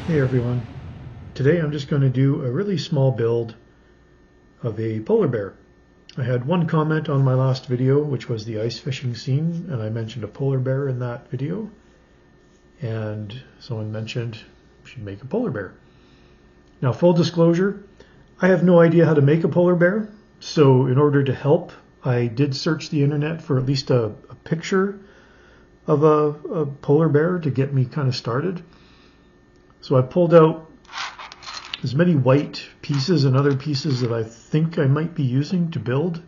Hey everyone. Today I'm just going to do a really small build of a polar bear. I had one comment on my last video, which was the ice fishing scene, and I mentioned a polar bear in that video. And someone mentioned we should make a polar bear. Now, full disclosure, I have no idea how to make a polar bear. So in order to help, I did search the internet for at least a picture of a polar bear to get me kind of started. So I pulled out as many white pieces and other pieces that I think I might be using to build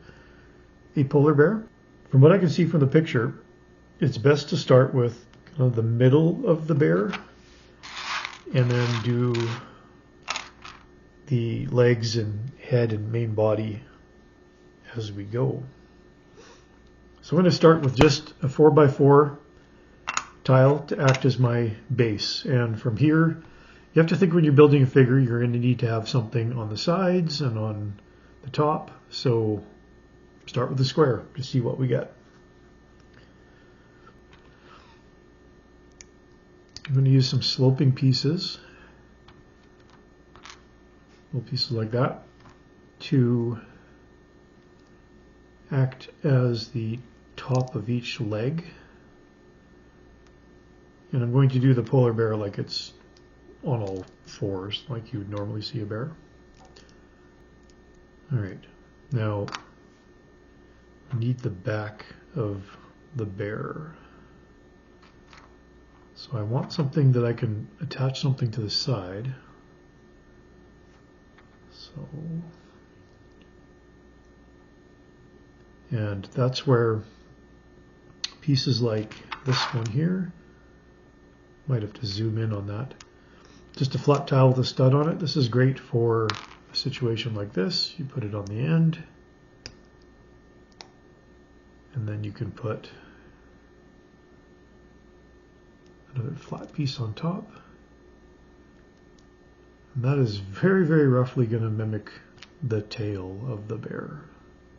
a polar bear. From what I can see from the picture, it's best to start with kind of the middle of the bear and then do the legs and head and main body as we go. So I'm going to start with just a 4x4 tile to act as my base, and from here you have to think when you're building a figure you're going to need to have something on the sides and on the top, so start with the square to see what we get. I'm going to use some sloping pieces, little pieces like that, to act as the top of each leg. And I'm going to do the polar bear like it's on all fours, like you would normally see a bear. All right, now I need the back of the bear. So I want something that I can attach something to the side. So, and that's where pieces like this one here, might have to zoom in on that. Just a flat tile with a stud on it. This is great for a situation like this. You put it on the end, and then you can put another flat piece on top. And that is very, very roughly going to mimic the tail of the bear.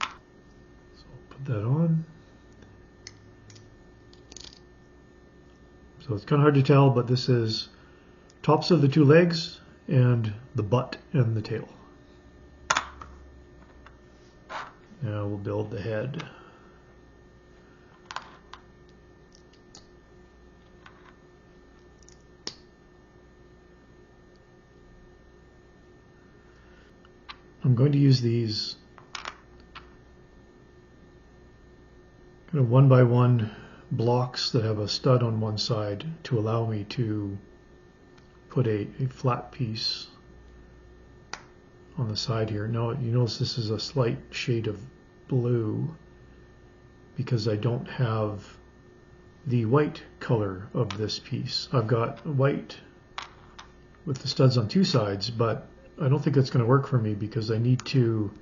So I'll put that on. So it's kind of hard to tell, but this is tops of the two legs and the butt and the tail. Now we'll build the head. I'm going to use these kind of 1x1 blocks that have a stud on one side to allow me to put a flat piece on the side here. Now you notice this is a slight shade of blue because I don't have the white color of this piece. I've got white with the studs on two sides, but I don't think that's going to work for me because I need to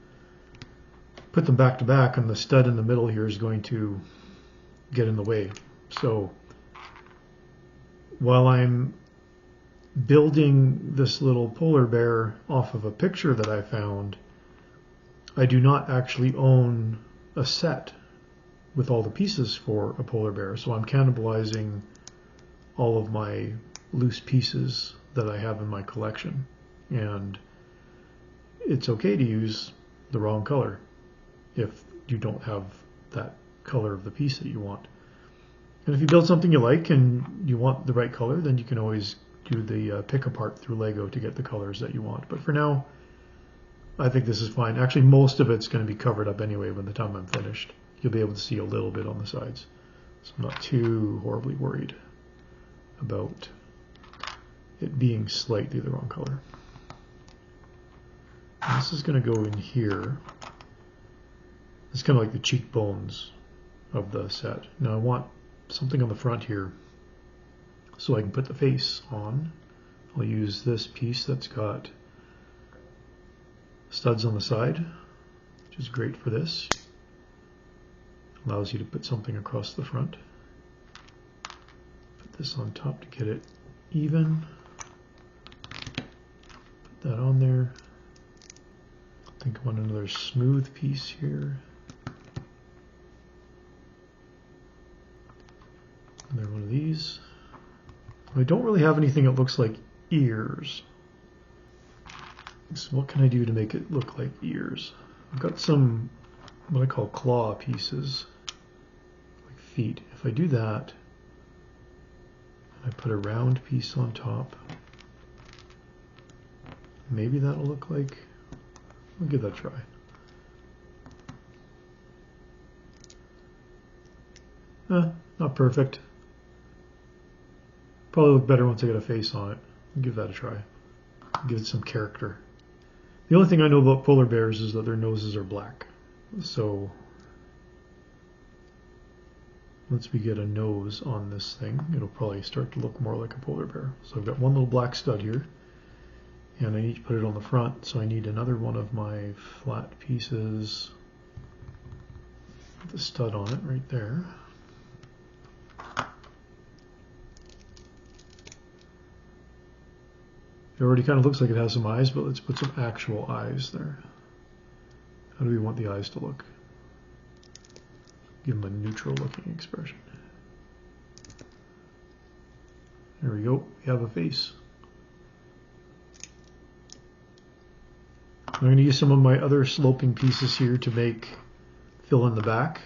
put them back to back, and the stud in the middle here is going to get in the way. So while I'm building this little polar bear off of a picture that I found, I do not actually own a set with all the pieces for a polar bear, so I'm cannibalizing all of my loose pieces that I have in my collection, and it's okay to use the wrong color if you don't have that color of the piece that you want. And if you build something you like and you want the right color, then you can always do the pick apart through Lego to get the colors that you want. But for now, I think this is fine. Actually, most of it's going to be covered up anyway by the time I'm finished. You'll be able to see a little bit on the sides. So I'm not too horribly worried about it being slightly the wrong color. And this is going to go in here. It's kind of like the cheekbones of the set. Now I want something on the front here so I can put the face on. I'll use this piece that's got studs on the side, which is great for this. Allows you to put something across the front. Put this on top to get it even. Put that on there. I think I want another smooth piece here. Another one of these. I don't really have anything that looks like ears. So what can I do to make it look like ears? I've got some what I call claw pieces, like feet. If I do that, I put a round piece on top, maybe that'll look like, I'll give that a try. Not perfect. Probably look better once I get a face on it. I'll give that a try. Give it some character. The only thing I know about polar bears is that their noses are black. So once we get a nose on this thing, it'll probably start to look more like a polar bear. So I've got one little black stud here, and I need to put it on the front, so I need another one of my flat pieces with the stud on it right there. It already kind of looks like it has some eyes, but let's put some actual eyes there. How do we want the eyes to look? Give them a neutral looking expression. There we go, we have a face. I'm going to use some of my other sloping pieces here to fill in the back,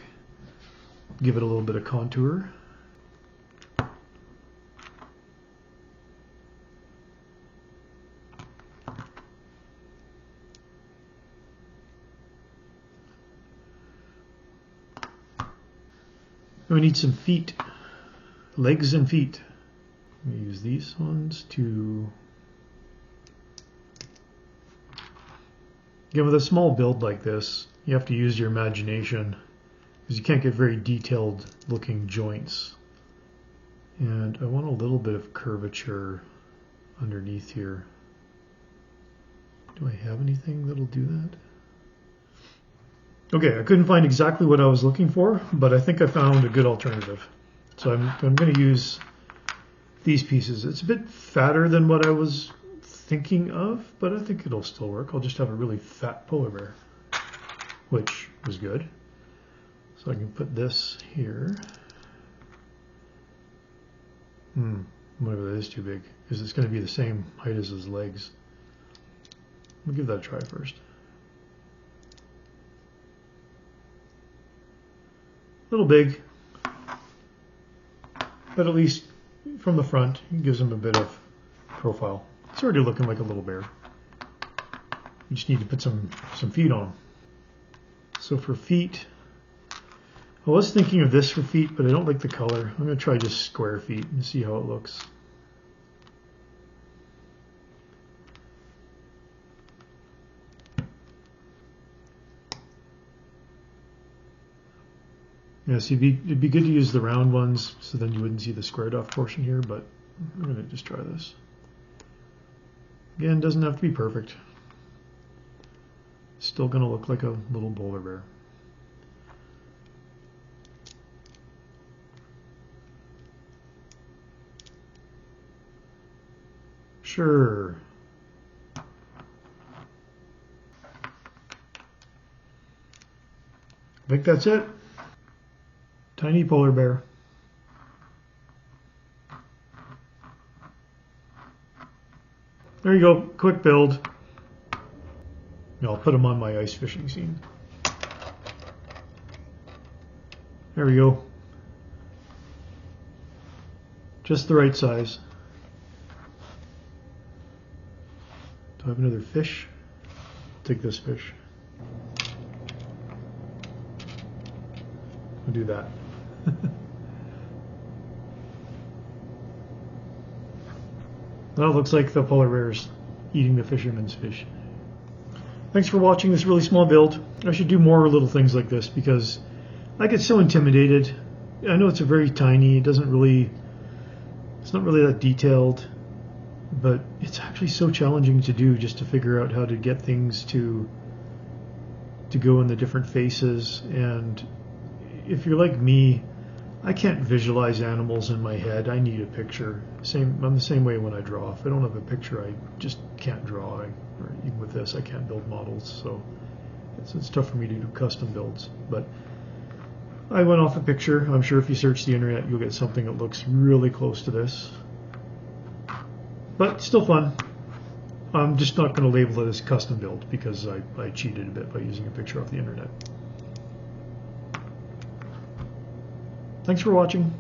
give it a little bit of contour. We need some feet, legs and feet. We use these ones to, again, with a small build like this, you have to use your imagination because you can't get very detailed looking joints. And I want a little bit of curvature underneath here. Do I have anything that'll do that? Okay, I couldn't find exactly what I was looking for, but I think I found a good alternative. So I'm going to use these pieces. It's a bit fatter than what I was thinking of, but I think it'll still work. I'll just have a really fat polar bear, which was good. So I can put this here. Whatever that is too big, because it's going to be the same height as his legs. We'll give that a try first. A little big, but at least from the front, it gives him a bit of profile. It's already looking like a little bear. You just need to put some feet on. So for feet, I was thinking of this for feet, but I don't like the color. I'm going to try just square feet and see how it looks. Yeah, so it'd be good to use the round ones, so then you wouldn't see the squared off portion here, but I'm going to just try this. Again, doesn't have to be perfect. Still going to look like a little polar bear. Sure. I think that's it. Tiny polar bear. There you go, quick build. I'll put them on my ice fishing scene. There we go. Just the right size. Do I have another fish? Take this fish. I'll do that. Well, it looks like the polar bear's eating the fisherman's fish. Thanks for watching this really small build. I should do more little things like this because I get so intimidated. I know it's a very tiny, it's not really that detailed, but it's actually so challenging to do just to figure out how to get things to go in the different faces. And if you're like me, I can't visualize animals in my head. I need a picture. I'm the same way when I draw. If I don't have a picture, I just can't draw. Or even with this, I can't build models. So it's tough for me to do custom builds. But I went off a picture. I'm sure if you search the internet, you'll get something that looks really close to this. But still fun. I'm just not going to label it as custom build because I cheated a bit by using a picture off the internet. Thanks for watching.